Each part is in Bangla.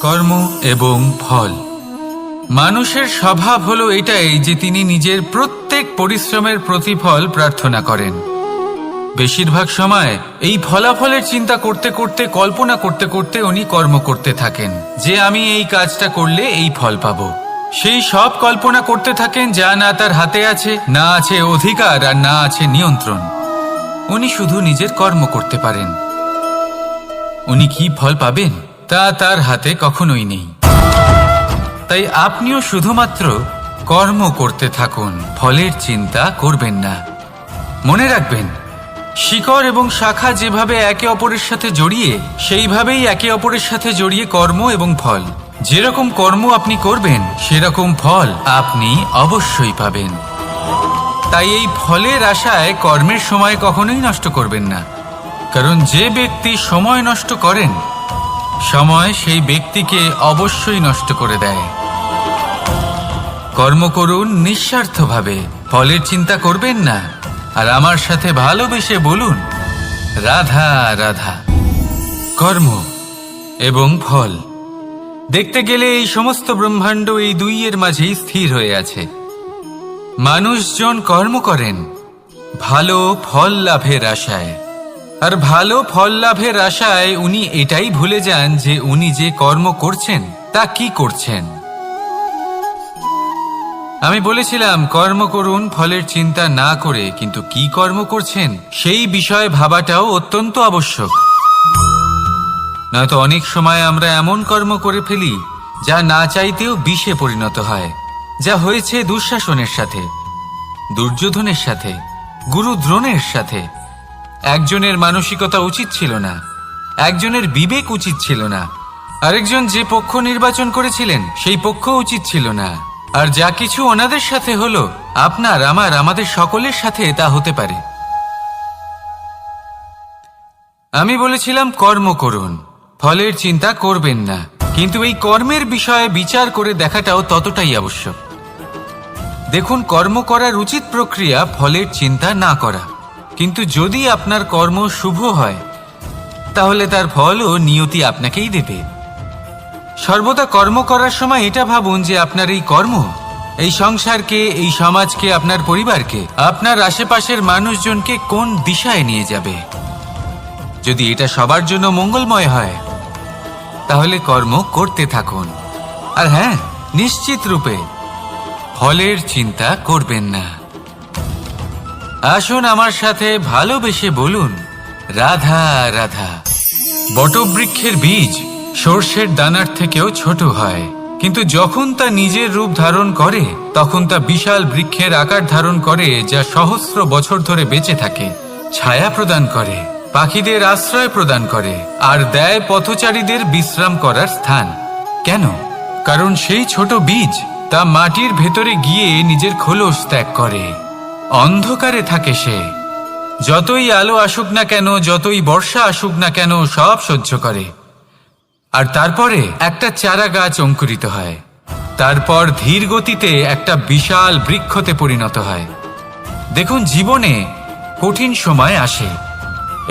কর্ম এবং ফল। মানুষের স্বভাব হলো এটাই যে তিনি নিজের প্রত্যেক পরিশ্রমের প্রতিফল প্রার্থনা করেন। বেশিরভাগ সময় এই ফলাফলের চিন্তা করতে করতে, কল্পনা করতে করতে উনি কর্ম করতে থাকেন যে আমি এই কাজটা করলে এই ফল পাবো। সেই সব কল্পনা করতে থাকেন যা না তার হাতে আছে, না আছে অধিকার আর না আছে নিয়ন্ত্রণ। উনি শুধু নিজের কর্ম করতে পারেন। উনি কি ফল পাবেন তা তার হাতে কখনোই নেই। তাই আপনিও শুধুমাত্র কর্ম করতে থাকুন, ফলের চিন্তা করবেন না। মনে রাখবেন, শিকড় এবং শাখা যেভাবে একে অপরের সাথে জড়িয়ে, সেইভাবেই একে অপরের সাথে জড়িয়ে কর্ম এবং ফল। যেরকম কর্ম আপনি করবেন সেরকম ফল আপনি অবশ্যই পাবেন। তাই এই ফলের আশায় কর্মের সময় কখনোই নষ্ট করবেন না, কারণ যে ব্যক্তি সময় নষ্ট করেন, সময় সেই ব্যক্তিকে অবশ্যই নষ্ট করে দেয়। কর্ম করুন নিঃস্বার্থভাবে, ফলের চিন্তা করবেন না, আর আমার সাথে ভালোবেসে বলুন রাধা রাধা। কর্ম এবং ফল। দেখতে গেলে এই সমস্ত ব্রহ্মাণ্ড এই দুইয়ের মাঝেই স্থির হয়ে আছে। মানুষজন কর্ম করেন ভালো ফল লাভের আশায়, আর ভালো ফল লাভের আশায় উনি এটাই ভুলে যান যে উনি যে কর্ম করছেন তা কি করছেন। আমি বলেছিলাম কর্ম করুন ফলের চিন্তা না করে, কিন্তু কি কর্ম করছেন সেই বিষয়ে ভাবাটাও অত্যন্ত আবশ্যক। নয়তো অনেক সময় আমরা এমন কর্ম করে ফেলি যা না চাইতেও বিষে পরিণত হয়, যা হয়েছে দুঃশাসনের সাথে, দুর্যোধনের সাথে, গুরু দ্রোণের সাথে। একজনের মানসিকতা উচিত ছিল না, একজনের বিবেক উচিত ছিল না, আরেকজন যে পক্ষ নির্বাচন করেছিলেন সেই পক্ষ উচিত ছিল না। আর যা কিছু ওনাদের সাথে হলো, আপনার আমার আমাদের সকলের সাথে তা হতে পারে। আমি বলেছিলাম কর্ম করুন, ফলের চিন্তা করবেন না, কিন্তু এই কর্মের বিষয়ে বিচার করে দেখাটাও ততটাই আবশ্যক। দেখুন, কর্ম করার উচিত প্রক্রিয়া ফলের চিন্তা না করা, কিন্তু যদি আপনার কর্ম শুভ হয় তাহলে তার ফলও নিয়তি আপনাকেই দেবে। সর্বদা কর্ম করার সময় এটা ভাবুন যে আপনার এই কর্ম এই সংসারকে, এই সমাজকে, আপনার পরিবারকে, আপনার আশেপাশের মানুষজনকে কোন দিশায় নিয়ে যাবে। যদি এটা সবার জন্য মঙ্গলময় হয় তাহলে কর্ম করতে থাকুন। আর হ্যাঁ, নিশ্চিত রূপে ফলের চিন্তা করবেন না। আসুন আমার সাথে ভালোবেসে বলুন রাধা রাধা। বটবৃক্ষের বীজ সর্ষের দানার থেকেও ছোট হয়, কিন্তু যখন তা নিজের রূপ ধারণ করে তখন তা বিশাল বৃক্ষের আকার ধারণ করে, যা সহস্র বছর ধরে বেঁচে থাকে, ছায়া প্রদান করে, পাখিদের আশ্রয় প্রদান করে, আর দেয় পথচারীদের বিশ্রাম করার স্থান। কেন? কারণ সেই ছোট বীজ তা মাটির ভেতরে গিয়ে নিজের খোলস ত্যাগ করে। অন্ধকারে থাকে সে, যতই আলো আসুক না কেন, যতই বর্ষা আসুক না কেন, সব সহ্য করে। আর তারপরে একটা চারা গাছ অঙ্কুরিত হয়, তারপর ধীর গতিতে একটা বিশাল বৃক্ষতে পরিণত হয়। দেখুন, জীবনে কঠিন সময় আসে,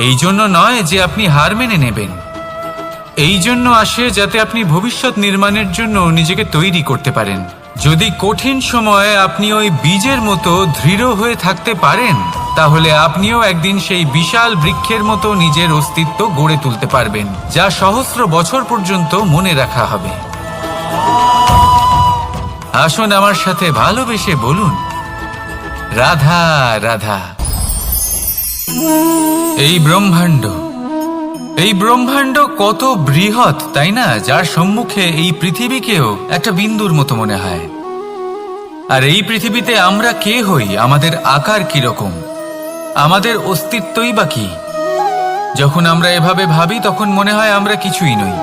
এই জন্য নয় যে আপনি হার মেনে নেবেন, এই জন্য আসে যাতে আপনি ভবিষ্যৎ নির্মাণের জন্য নিজেকে তৈরি করতে পারেন। যদি কঠিন সময়ে আপনি ওই বীজের মতো দৃঢ় হয়ে থাকতে পারেন, তাহলে আপনিও একদিন সেই বিশাল বৃক্ষের মতো নিজের অস্তিত্ব গড়ে তুলতে পারবেন, যা সহস্র বছর পর্যন্ত মনে রাখা হবে। আসুন আমার সাথে ভালোবেসে বলুন রাধা রাধা। এই ব্রহ্মাণ্ড কত বৃহৎ, তাই না? যার সম্মুখে এই পৃথিবীকেও একটা বিন্দুর মতো মনে হয়। আর এই পৃথিবীতে আমরা কে হই, আমাদের আকার কিরকম, আমাদের অস্তিত্বই বা কি? যখন আমরা এভাবে ভাবি তখন মনে হয় আমরা কিছুই নই।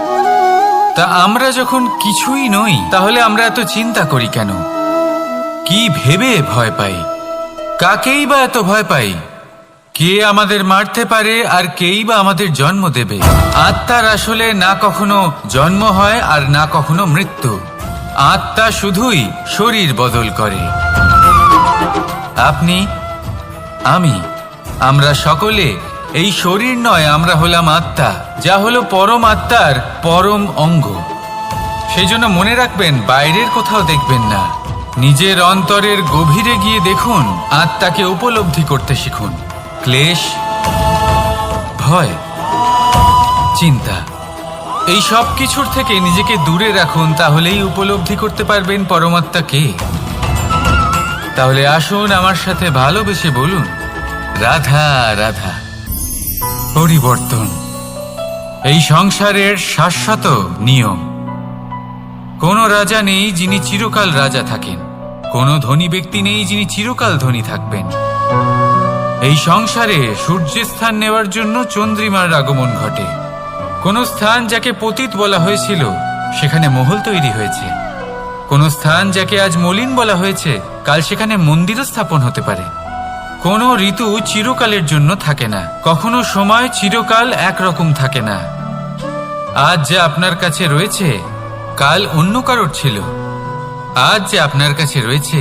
তা আমরা যখন কিছুই নই, তাহলে আমরা এত চিন্তা করি কেন? কি ভেবে ভয় পাই? কাকেই বা এত ভয় পাই? কে আমাদের মারতে পারে আর কেই বা আমাদের জন্ম দেবে? আত্মার আসলে না কখনো জন্ম হয় আর না কখনো মৃত্যু। আত্মা শুধুই শরীর বদল করে। আপনি, আমি, আমরা সকলে এই শরীর নয়, আমরা হলাম আত্মা, যা হলো পরম আত্মার পরম অঙ্গ। সেই জন্য মনে রাখবেন, বাইরের কোথাও দেখবেন না, নিজের অন্তরের গভীরে গিয়ে দেখুন, আত্মাকে উপলব্ধি করতে শিখুন। ক্লেশ, ভয়, চিন্তা, এই সব কিছুর থেকে নিজেকে দূরে রাখুন, তাহলেই উপলব্ধি করতে পারবেন পরমাত্মাকে। তাহলে আসুন আমার সাথে ভালোবেসে বলুন, রাধা রাধা। পরিবর্তন এই সংসারের শাশ্বত নিয়ম। কোনো রাজা নেই যিনি চিরকাল রাজা থাকেন, কোনো ধনী ব্যক্তি নেই যিনি চিরকাল ধনী থাকবেন। এই সংসারে সূর্যের স্থান নেওয়ার জন্য চন্দ্রিমার আগমন ঘটে। কোন স্থান যাকে পতিত বলা হয়েছিল সেখানে মহল তৈরি হয়েছে। কোন স্থান যাকে আজ মলিন বলা হয়েছে কাল সেখানে মন্দিরও স্থাপন হতে পারে। কোন ঋতু চিরকালের জন্য থাকে না, কখনো সময় চিরকাল একরকম থাকে না। আজ যা আপনার কাছে রয়েছে কাল অন্য কারোর ছিল, আজ যে আপনার কাছে রয়েছে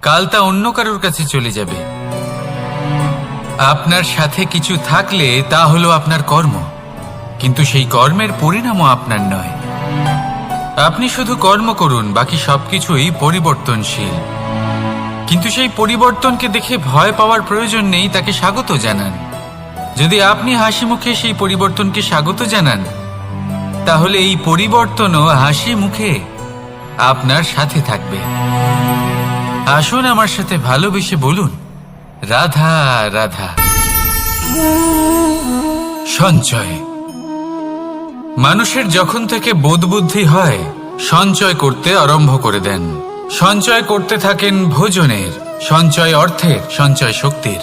কাল তা অন্য কারোর কাছে চলে যাবে। আপনার সাথে কিছু থাকলে তা হলো আপনার কর্ম, কিন্তু সেই কর্মের পরিণামও আপনার নয়। আপনি শুধু কর্ম করুন, বাকি সবকিছুই পরিবর্তনশীল। কিন্তু সেই পরিবর্তনকে দেখে ভয় পাওয়ার প্রয়োজন নেই, তাকে স্বাগত জানান। যদি আপনি হাসি মুখে সেই পরিবর্তনকে স্বাগত জানান, তাহলে এই পরিবর্তনও হাসি মুখে আপনার সাথে থাকবে। আসুন আমার সাথে ভালোবেসে বলুন, রাধা রাধা। সঞ্চয়। মানুষের যখন থেকে বোধবুদ্ধি হয় সঞ্চয় করতে আরম্ভ করে দেন। সঞ্চয় করতে থাকেন ভোজনের, সঞ্চয় অর্থের, সঞ্চয় শক্তির।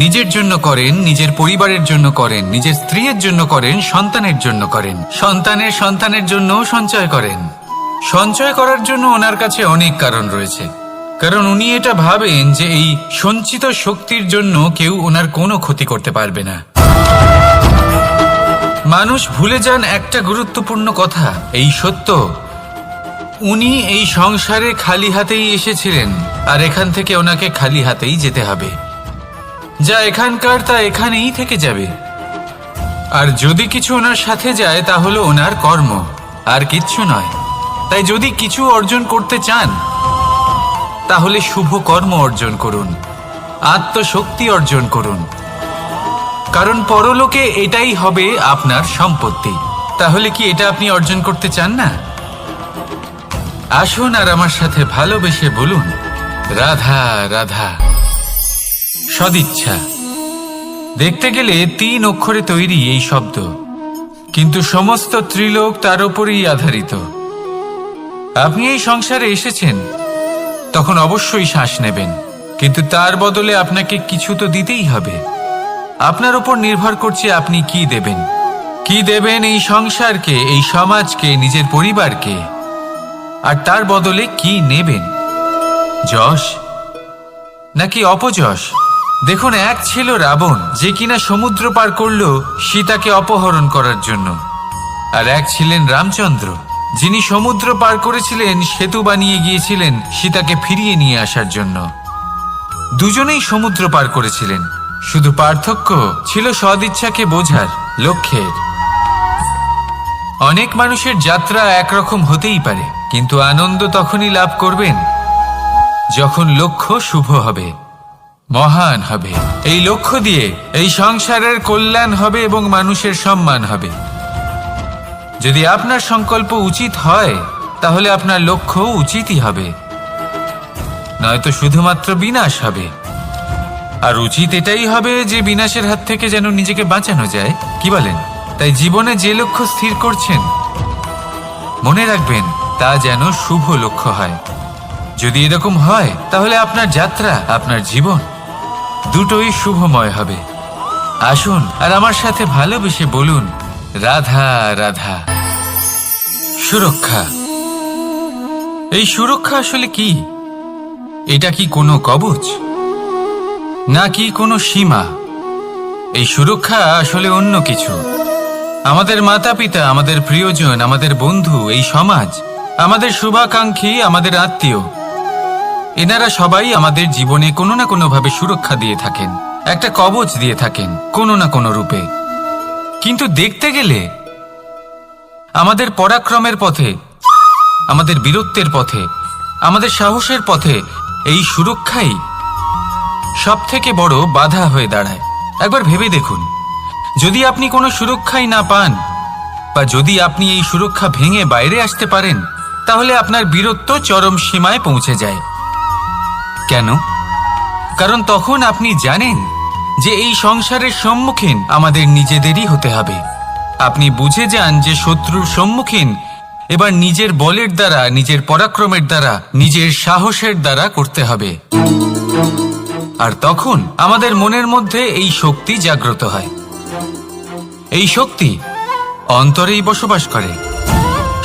নিজের জন্য করেন, নিজের পরিবারের জন্য করেন, নিজের স্ত্রীর জন্য করেন, সন্তানের জন্য করেন, সন্তানের জন্য সঞ্চয় করেন। সঞ্চয় করার জন্য ওনার কাছে অনেক কারণ রয়েছে, কারণ উনি এটা ভাবেন যে এই সঞ্চিত শক্তির জন্য কেউ ওনার কোনো ক্ষতি করতে পারবে না। মানুষ ভুলে যান একটা গুরুত্বপূর্ণ কথা, এই সত্য, উনি এই সংসারে খালি হাতেই এসেছিলেন, আর এখান থেকে ওনাকে খালি হাতেই যেতে হবে। যা এখানকার তা এখানেই থেকে যাবে। আর যদি কিছু ওনার সাথে যায় তা হলো ওনার কর্ম, আর কিচ্ছু নয়। তাই যদি কিছু অর্জন করতে চান তাহলে শুভ কর্ম অর্জন করুন, আত্মশক্তি অর্জন করুন, কারণ পরলোকে এটাই হবে আপনার সম্পত্তি। তাহলে কি এটা আপনি অর্জন করতে চান না? আসুন আর আমার সাথে ভালোবেসে বলুন, রাধা রাধা। সদিচ্ছা। দেখতে গেলে 3 অক্ষরে তৈরি এই শব্দ, কিন্তু সমস্ত ত্রিলোক তার উপরেই আধারিত। আপনি এই সংসারে এসেছেন, তখন অবশ্যই শ্বাস নেবেন, কিন্তু তার বদলে আপনাকে কিছু তো দিতেই হবে। আপনার উপর নির্ভর করছে আপনি কি দেবেন। কি দেবেন এই সংসারকে, এই সমাজকে, নিজের পরিবারকে, আর তার বদলে কি নেবেন? যশ নাকি অপযশ? দেখুন, এক ছিল রাবণ, যে কিনা সমুদ্র পার করলো সীতাকে অপহরণ করার জন্য, আর এক ছিলেন রামচন্দ্র, যিনি সমুদ্র পার করেছিলেন, সেতু বানিয়ে গিয়েছিলেন সীতাকে ফিরিয়ে নিয়ে আসার জন্য। দুজনেই সমুদ্র পার করেছিলেন, শুধু পার্থক্য ছিল সদিচ্ছাকে বোঝার, লক্ষ্যের। অনেক মানুষের যাত্রা একরকম হতেই পারে, কিন্তু আনন্দ তখনই লাভ করবেন যখন লক্ষ্য শুভ হবে, মহান হবে। এই লক্ষ্য দিয়ে এই সংসারের কল্যাণ হবে এবং মানুষের সম্মান হবে। যদি আপনার সংকল্প উচিত হয় তাহলে আপনার লক্ষ্য উচিতই হবে, নয়তো শুধুমাত্র বিনাশ হবে। আর উচিত এটাই হবে যে বিনাশের হাত থেকে যেন নিজেকে বাঁচানো যায়, কি বলেন? তাই জীবনে যে লক্ষ্য স্থির করছেন মনে রাখবেন তা যেন শুভ লক্ষ্য হয়। যদি এরকম হয় তাহলে আপনার যাত্রা, আপনার জীবন দুটোই শুভময় হবে। আসুন আর আমার সাথে ভালোবেসে বলুন, রাধা রাধা। সুরক্ষা। এই সুরক্ষা আসলে কি? এটা কি কোনো কবচ নাকি কোনো সীমা? এই সুরক্ষা আসলে অন্য কিছু। আমাদের মাতা পিতা, আমাদের প্রিয়জন, আমাদের বন্ধু, এই সমাজ, আমাদের শুভাকাঙ্ক্ষী, আমাদের আত্মীয়, এনারা সবাই আমাদের জীবনে কোনো না কোনো ভাবে সুরক্ষা দিয়ে থাকেন, একটা কবচ দিয়ে থাকেন কোনো না কোনো রূপে। কিন্তু দেখতে গেলে আমাদের পরাক্রমের পথে আমাদের বীরত্বের পথে, আমাদের সাহসের পথে এই সুরক্ষাই সব থেকে বড় বাধা হয়ে দাঁড়ায়। একবার ভেবে দেখুন, যদি আপনি কোনো সুরক্ষাই না পান, বা যদি আপনি এই সুরক্ষা ভেঙে বাইরে আসতে পারেন, তাহলে আপনার বীরত্ব চরম সীমায় পৌঁছে যায়। কেন? কারণ তখন আপনি জানেন যে এই সংসারের সম্মুখীন আমাদের নিজেদেরই হতে হবে। আপনি বুঝে যান যে শত্রুর সম্মুখীন এবার নিজের বলের দ্বারা, নিজের পরাক্রমের দ্বারা, নিজের সাহসের দ্বারা করতে হবে। আর তখন আমাদের মনের মধ্যে এই শক্তি জাগ্রত হয়। এই শক্তি অন্তরেই বসবাস করে।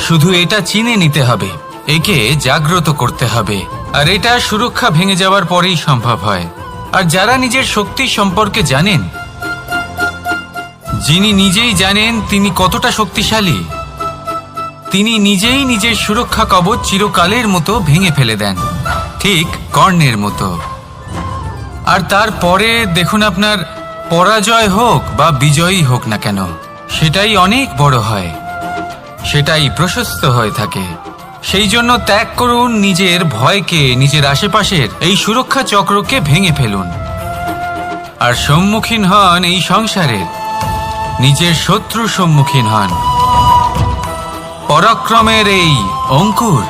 শুধু এটা চিনে নিতে হবে, একে জাগ্রত করতে হবে। আর এটা সুরক্ষা ভেঙে যাওয়ার পরেই সম্ভব হয়। আর যারা নিজের শক্তি সম্পর্কে জানেন, যিনি নিজেই জানেন তিনি কতটা শক্তিশালী, তিনি নিজেই নিজের সুরক্ষা কবচ চিরকালের মতো ভেঙে ফেলে দেন, ঠিক কর্ণের মতো। আর তারপরে দেখুন, আপনার পরাজয় হোক বা বিজয়ী হোক না কেন, সেটাই অনেক বড় হয়, সেটাই প্রশস্ত হয়ে থাকে। সেই জন্য ত্যাগ করুন নিজের ভয়কে, নিজের আশেপাশের এই সুরক্ষা চক্রকে ভেঙে ফেলুন। আর সম্মুখীন হন এই সংসারের নিজের শত্রুর সম্মুখীন হন। পরাক্রমের এই অঙ্কুর